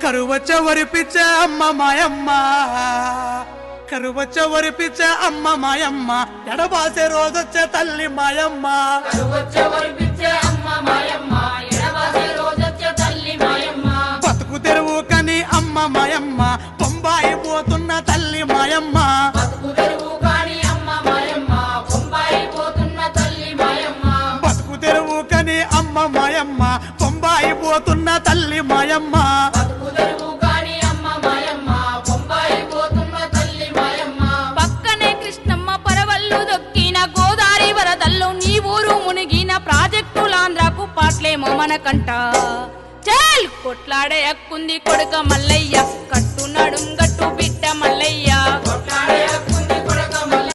కరువచ్చ వరిపిచ్చే అమ్మ మాయమ్మ కరువచ్చ వరిపిచ్చే అమ్మ మాయమ్మ ఎడబాసే రోజొచ్చే తల్లి మాయమ్మ కరువచ్చ వరిపిచ్చే అమ్మ మాయమ్మ ఎడబాసే రోజొచ్చే తల్లి మాయమ్మ బతుకు తెరువు కని అమ్మ మాయమ్మ బొంబాయి పోతున్న తల్లి మాయమ్మ బతుకు తెరువు కాని అమ్మ మాయమ్మ బొంబాయి పోతున్న తల్లి మాయమ్మ బతుకు తెరువు కని అమ్మ మాయమ్మ బొంబాయి పోతున్న తల్లి మాయమ్మ బతుకు తెరువు కాని అమ్మ మాయమ్మ బొంబాయి పోతున్న తల్లి మాయమ్మ పక్కనే కృష్ణమ్మ పరవళ్ళు దొక్కిన గోదావరి వరదల్లో నీ ఊరు మునిగిన ప్రాజెక్టులాంధ్రకు పాట్లేమో మనకంట చల్ కొట్లాడే హక్కుంది కొడుక మల్లయ్య కట్టు నడుం గట్టు బిడ్డ